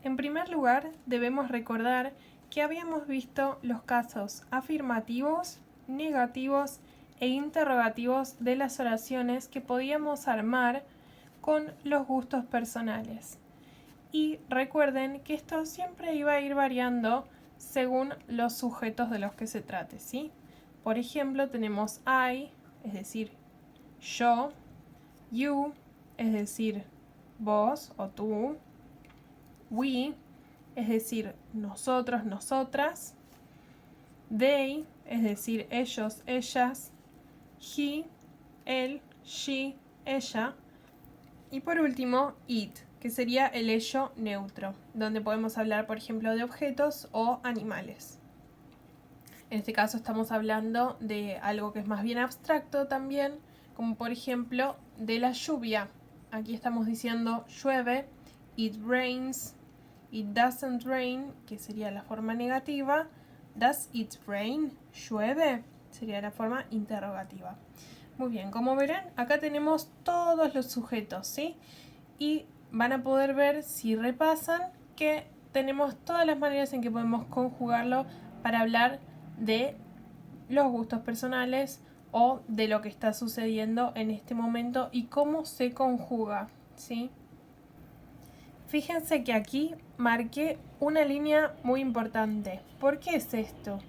En primer lugar, debemos recordar que habíamos visto los casos afirmativos, negativos e interrogativos de las oraciones que podíamos armar con los gustos personales. Y recuerden que esto siempre iba a ir variando según los sujetos de los que se trate, ¿sí? Por ejemplo, tenemos I, es decir, yo, you, es decir, vos o tú, we, es decir, nosotros, nosotras, they, es decir, ellos, ellas, he, él, she, ella, y por último, it, que sería el ello neutro, donde podemos hablar, por ejemplo, de objetos o animales. En este caso estamos hablando de algo que es más bien abstracto también, como por ejemplo de la lluvia. Aquí estamos diciendo llueve, it rains, it doesn't rain, que sería la forma negativa. Does it rain? ¿Llueve? Sería la forma interrogativa. Muy bien, como verán, acá tenemos todos los sujetos, ¿sí? Y van a poder ver, si repasan, que tenemos todas las maneras en que podemos conjugarlo para hablar de los gustos personales o de lo que está sucediendo en este momento y cómo se conjuga, ¿sí? Fíjense que aquí marqué una línea muy importante. ¿Por qué es esto?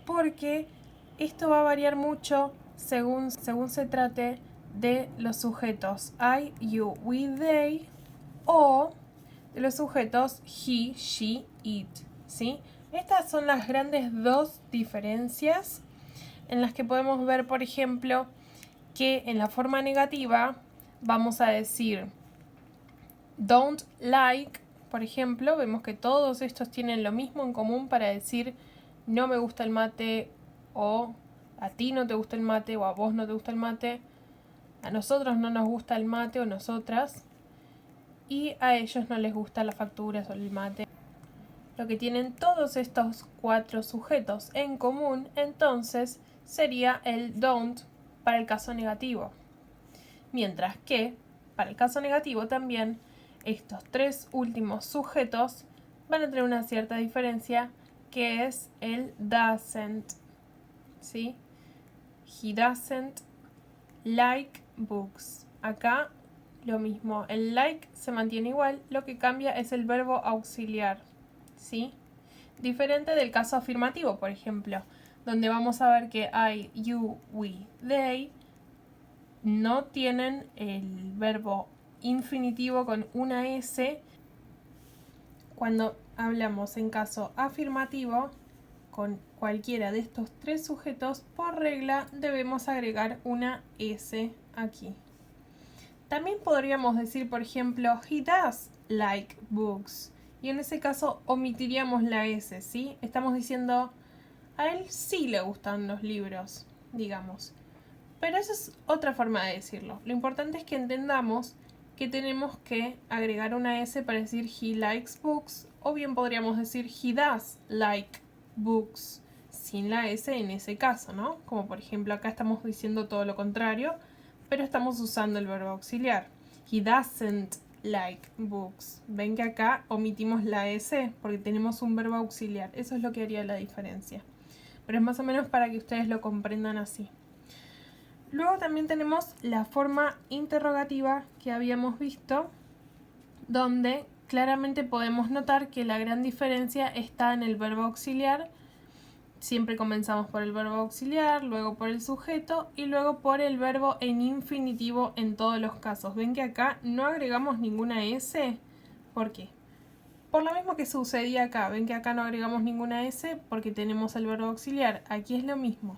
Porque esto va a variar mucho según se trate de los sujetos I, you, we, they o de los sujetos he, she, it, ¿sí? Estas son las grandes dos diferencias en las que podemos ver, por ejemplo, que en la forma negativa vamos a decir don't like, por ejemplo, vemos que todos estos tienen lo mismo en común para decir no me gusta el mate, o a ti no te gusta el mate, o a vos no te gusta el mate, a nosotros no nos gusta el mate o nosotras, y a ellos no les gusta las facturas o el mate. Lo que tienen todos estos cuatro sujetos en común, entonces, sería el don't para el caso negativo. Mientras que, para el caso negativo también, estos tres últimos sujetos van a tener una cierta diferencia, que es el doesn't, ¿sí? He doesn't like books. Acá lo mismo, el like se mantiene igual, lo que cambia es el verbo auxiliar, ¿sí? Diferente del caso afirmativo, por ejemplo, donde vamos a ver que I, you, we, they no tienen el verbo infinitivo con una S. Cuando hablamos en caso afirmativo, con cualquiera de estos tres sujetos, por regla debemos agregar una S aquí. También podríamos decir, por ejemplo, he does like books. Y en ese caso omitiríamos la S, ¿sí? Estamos diciendo, a él sí le gustan los libros, digamos. Pero esa es otra forma de decirlo. Lo importante es que entendamos que tenemos que agregar una S para decir he likes books, o bien podríamos decir he does like books, sin la S en ese caso, ¿no? Como por ejemplo acá estamos diciendo todo lo contrario, pero estamos usando el verbo auxiliar. He doesn't like books. Ven que acá omitimos la S porque tenemos un verbo auxiliar. Eso es lo que haría la diferencia. Pero es más o menos para que ustedes lo comprendan así. Luego también tenemos la forma interrogativa que habíamos visto, donde claramente podemos notar que la gran diferencia está en el verbo auxiliar. Siempre comenzamos por el verbo auxiliar, luego por el sujeto y luego por el verbo en infinitivo en todos los casos. ¿Ven que acá no agregamos ninguna S? ¿Por qué? Por lo mismo que sucedía acá. ¿Ven que acá no agregamos ninguna S? Porque tenemos el verbo auxiliar. Aquí es lo mismo.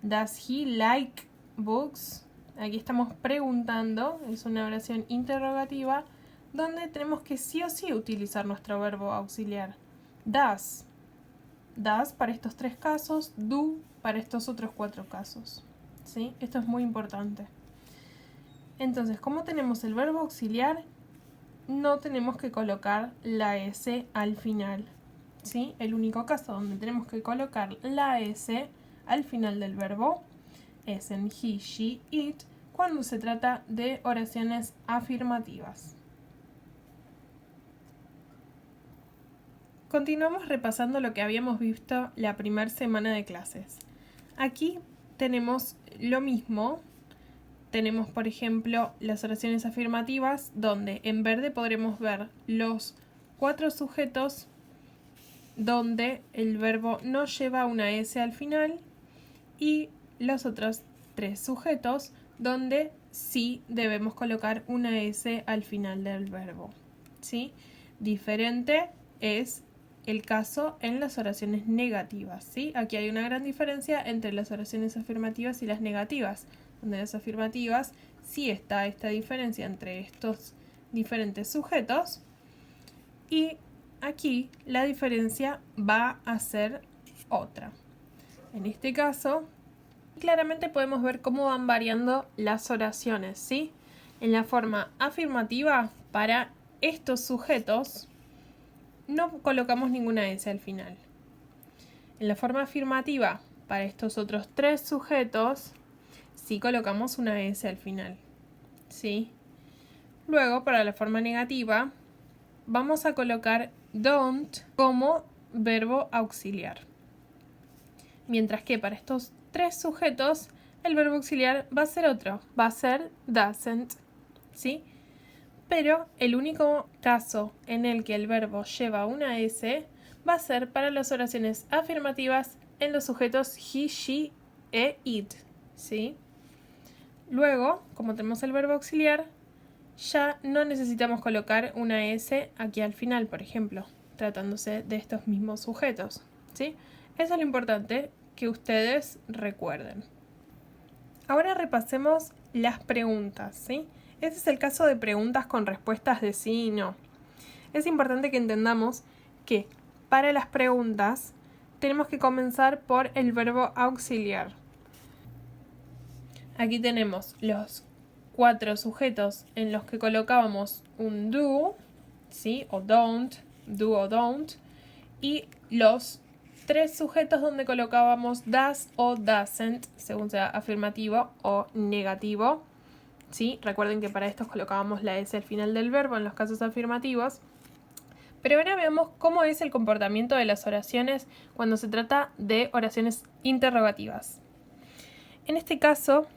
Does he like books? Aquí estamos preguntando, es una oración interrogativa, donde tenemos que sí o sí utilizar nuestro verbo auxiliar. Does. Does para estos tres casos, do para estos otros cuatro casos, ¿sí? Esto es muy importante. Entonces, como tenemos el verbo auxiliar, no tenemos que colocar la S al final, ¿sí? El único caso donde tenemos que colocar la S al final del verbo es en he, she, it, cuando se trata de oraciones afirmativas. Continuamos repasando lo que habíamos visto la primera semana de clases. Aquí tenemos lo mismo. Tenemos, por ejemplo, las oraciones afirmativas, donde en verde podremos ver los 4 sujetos donde el verbo no lleva una S al final y los otros 3 sujetos donde sí debemos colocar una S al final del verbo, ¿sí? Diferente es el caso en las oraciones negativas, ¿sí? Aquí hay una gran diferencia entre las oraciones afirmativas y las negativas, donde las afirmativas sí está esta diferencia entre estos diferentes sujetos y aquí la diferencia va a ser otra. En este caso, claramente podemos ver cómo van variando las oraciones, ¿sí? En la forma afirmativa, para estos sujetos, no colocamos ninguna S al final. En la forma afirmativa, para estos otros 3 sujetos, sí colocamos una S al final, ¿sí? Luego, para la forma negativa, vamos a colocar don't como verbo auxiliar. Mientras que para estos 3 sujetos, el verbo auxiliar va a ser otro, va a ser doesn't, ¿sí? Pero el único caso en el que el verbo lleva una S va a ser para las oraciones afirmativas en los sujetos he, she e it, ¿sí? Luego, como tenemos el verbo auxiliar, ya no necesitamos colocar una S aquí al final, por ejemplo, tratándose de estos mismos sujetos, ¿sí? Eso es lo importante que ustedes recuerden. Ahora repasemos las preguntas, ¿sí? Este es el caso de preguntas con respuestas de sí y no. Es importante que entendamos que para las preguntas tenemos que comenzar por el verbo auxiliar. Aquí tenemos los 4 sujetos en los que colocábamos un do, ¿sí? O don't, do o don't, y los 3 sujetos donde colocábamos does o doesn't, según sea afirmativo o negativo, ¿sí? Recuerden que para estos colocábamos la S al final del verbo en los casos afirmativos. Pero ahora veamos cómo es el comportamiento de las oraciones cuando se trata de oraciones interrogativas. En este caso,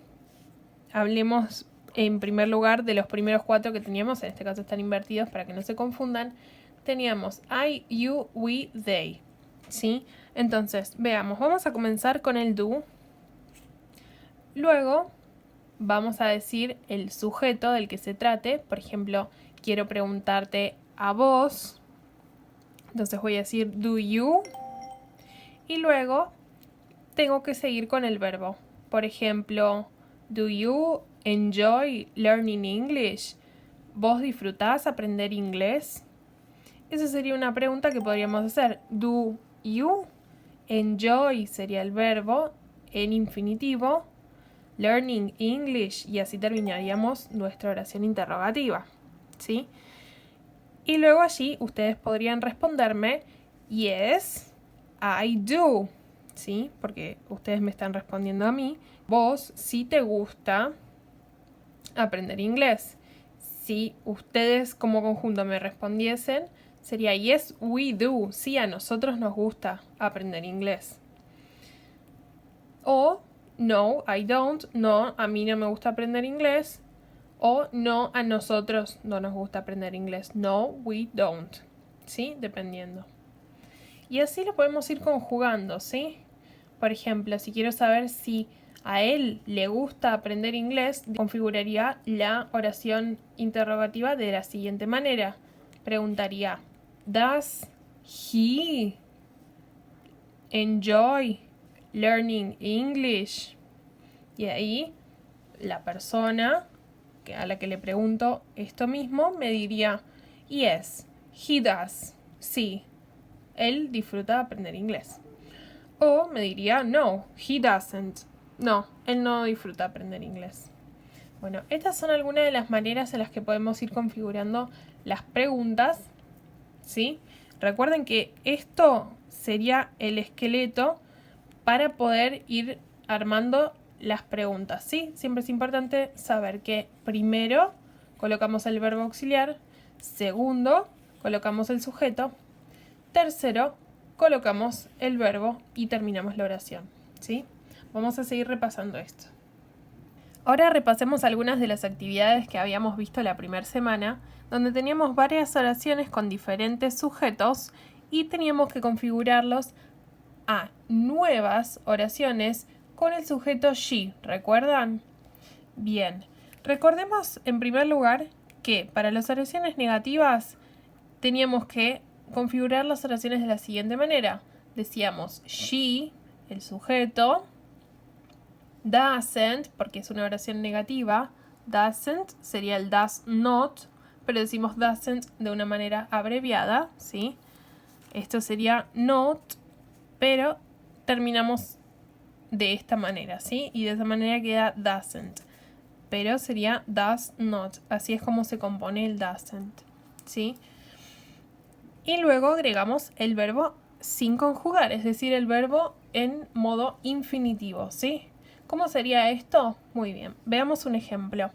hablemos en primer lugar de los primeros 4 que teníamos, en este caso están invertidos para que no se confundan. Teníamos I, you, we, they, ¿sí? Entonces, veamos, vamos a comenzar con el do. Luego vamos a decir el sujeto del que se trate. Por ejemplo, quiero preguntarte a vos. Entonces voy a decir do you. Y luego tengo que seguir con el verbo. Por ejemplo, do you enjoy learning English? ¿Vos disfrutás aprender inglés? Esa sería una pregunta que podríamos hacer. Do you enjoy sería el verbo en infinitivo. Learning English, y así terminaríamos nuestra oración interrogativa, ¿sí? Y luego allí ustedes podrían responderme yes, I do, ¿sí? Porque ustedes me están respondiendo a mí. Vos sí te gusta aprender inglés. Si ustedes como conjunto me respondiesen, sería yes, we do. Sí, a nosotros nos gusta aprender inglés. O no, I don't. No, a mí no me gusta aprender inglés. O no, a nosotros no nos gusta aprender inglés. No, we don't. ¿Sí? Dependiendo. Y así lo podemos ir conjugando, ¿sí? Por ejemplo, si quiero saber si a él le gusta aprender inglés, configuraría la oración interrogativa de la siguiente manera. Preguntaría, ¿does he enjoy learning English? Y ahí la persona a la que le pregunto esto mismo me diría, yes, he does. Sí, él disfruta de aprender inglés. O me diría, no, he doesn't. No, él no disfruta de aprender inglés. Bueno, estas son algunas de las maneras en las que podemos ir configurando las preguntas, ¿sí? Recuerden que esto sería el esqueleto para poder ir armando las preguntas, ¿sí? Siempre es importante saber que primero colocamos el verbo auxiliar, segundo colocamos el sujeto, Tercero, colocamos el verbo y terminamos la oración, ¿sí? Vamos a seguir repasando esto. Ahora repasemos algunas de las actividades que habíamos visto la primera semana, donde teníamos varias oraciones con diferentes sujetos y teníamos que configurarlos a nuevas oraciones con el sujeto she, ¿recuerdan? Bien, recordemos en primer lugar que para las oraciones negativas teníamos que configurar las oraciones de la siguiente manera. Decíamos she, el sujeto, doesn't, porque es una oración negativa, doesn't sería el does not, pero decimos doesn't de una manera abreviada, ¿sí? Esto sería not, pero terminamos de esta manera, ¿sí? Y de esa manera queda doesn't, pero sería does not, así es como se compone el doesn't, ¿sí? Y luego agregamos el verbo sin conjugar, es decir, el verbo en modo infinitivo, ¿sí? ¿Cómo sería esto? Muy bien, veamos un ejemplo.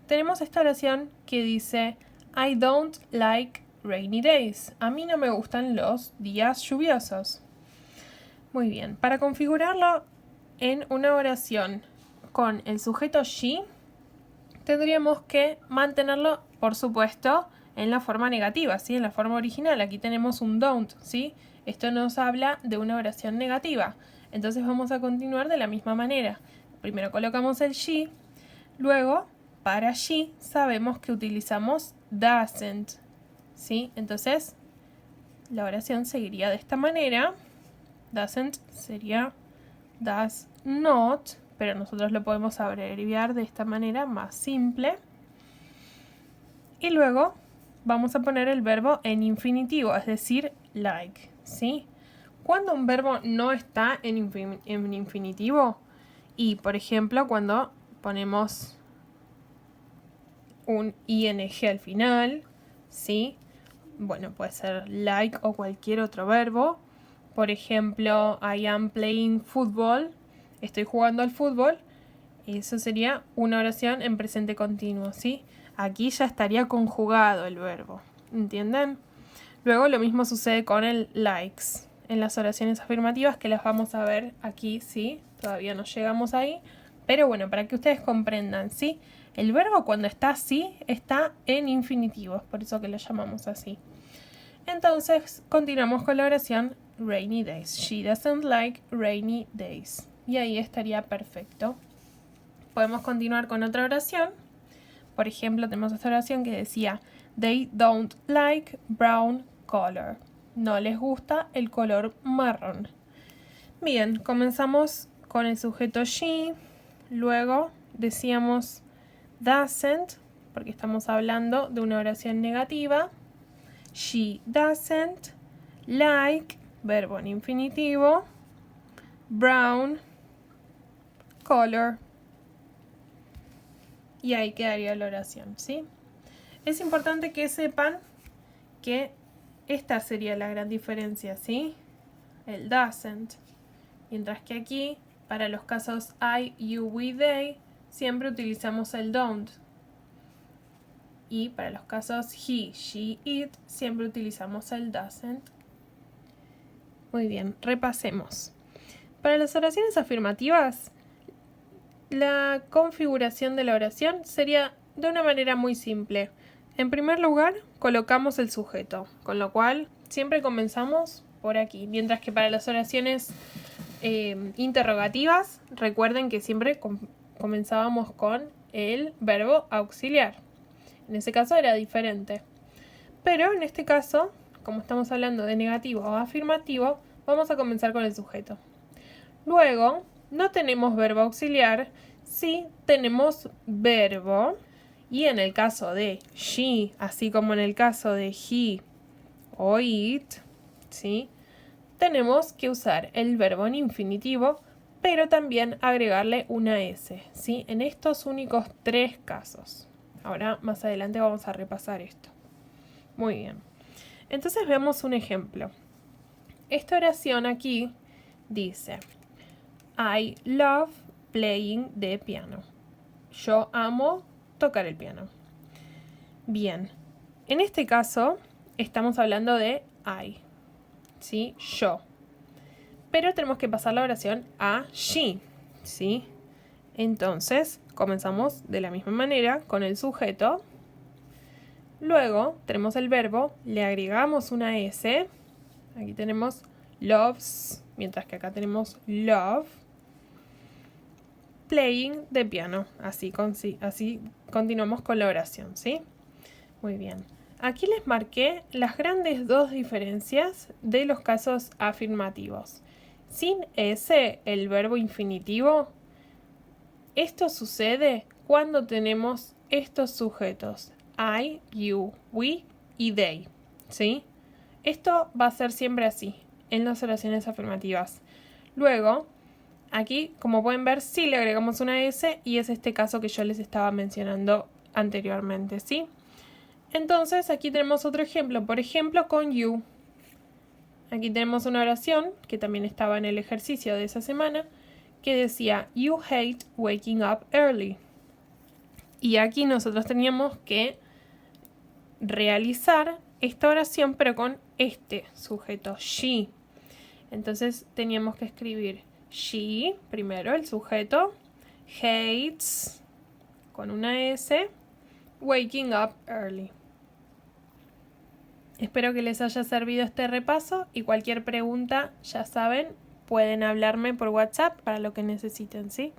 Tenemos esta oración que dice I don't like rainy days. A mí no me gustan los días lluviosos. Muy bien, para configurarlo en una oración con el sujeto she, tendríamos que mantenerlo, por supuesto, en la forma negativa, ¿sí? En la forma original. Aquí tenemos un don't, ¿sí? Esto nos habla de una oración negativa. Entonces vamos a continuar de la misma manera. Primero colocamos el she, luego para she sabemos que utilizamos doesn't, ¿sí? Entonces la oración seguiría de esta manera. Doesn't sería does not, pero nosotros lo podemos abreviar de esta manera más simple. Y luego vamos a poner el verbo en infinitivo, es decir, like, ¿sí? Cuando un verbo no está en infinitivo, y por ejemplo cuando ponemos un ing al final, ¿sí? Bueno, puede ser like o cualquier otro verbo. Por ejemplo, I am playing football. Estoy jugando al fútbol. Eso sería una oración en presente continuo, ¿sí? Aquí ya estaría conjugado el verbo. ¿Entienden? Luego lo mismo sucede con el likes. En las oraciones afirmativas que las vamos a ver aquí, ¿sí? Todavía no llegamos ahí. Pero bueno, para que ustedes comprendan, ¿sí? El verbo cuando está así, está en infinitivo. Es por eso que lo llamamos así. Entonces, continuamos con la oración rainy days. She doesn't like rainy days. Y ahí estaría perfecto. Podemos continuar con otra oración. Por ejemplo, tenemos esta oración que decía they don't like brown color. No les gusta el color marrón. Bien, comenzamos con el sujeto she. Luego decíamos doesn't, porque estamos hablando de una oración negativa. She doesn't like, verbo en infinitivo, brown color. Y ahí quedaría la oración, ¿sí? Es importante que sepan que esta sería la gran diferencia, ¿sí? El doesn't. Mientras que aquí, para los casos I, you, we, they, siempre utilizamos el don't. Y para los casos he, she, it, siempre utilizamos el doesn't. Muy bien, repasemos. Para las oraciones afirmativas, la configuración de la oración sería de una manera muy simple. En primer lugar, colocamos el sujeto, con lo cual siempre comenzamos por aquí. Mientras que para las oraciones interrogativas, recuerden que siempre comenzábamos con el verbo auxiliar. En ese caso era diferente. Pero en este caso, como estamos hablando de negativo o afirmativo, vamos a comenzar con el sujeto. Luego, no tenemos verbo auxiliar, sí tenemos verbo. Y en el caso de she, así como en el caso de he o it, ¿sí? Tenemos que usar el verbo en infinitivo, pero también agregarle una S, ¿sí? En estos únicos 3 casos. Ahora, más adelante vamos a repasar esto. Muy bien. Entonces veamos un ejemplo. Esta oración aquí dice I love playing the piano. Yo amo tocar el piano. Bien. En este caso, estamos hablando de I. ¿sí? Yo. Pero tenemos que pasar la oración a she, ¿sí? Entonces, comenzamos de la misma manera con el sujeto. Luego tenemos el verbo, le agregamos una S. Aquí tenemos loves, mientras que acá tenemos love. Playing the piano. Así continuamos con la oración, ¿sí? Muy bien. Aquí les marqué las grandes dos diferencias de los casos afirmativos. Sin S, el verbo infinitivo, esto sucede cuando tenemos estos sujetos. I, you, we y they, ¿sí? Esto va a ser siempre así, en las oraciones afirmativas. Luego, aquí, como pueden ver, sí le agregamos una S y es este caso que yo les estaba mencionando anteriormente, ¿sí? Entonces, aquí tenemos otro ejemplo, por ejemplo, con you. Aquí tenemos una oración, que también estaba en el ejercicio de esa semana, que decía, you hate waking up early. Y aquí nosotros teníamos que realizar esta oración, pero con este sujeto, she. Entonces teníamos que escribir she, primero el sujeto, hates, con una S, waking up early. Espero que les haya servido este repaso y cualquier pregunta, ya saben, pueden hablarme por WhatsApp para lo que necesiten, ¿sí?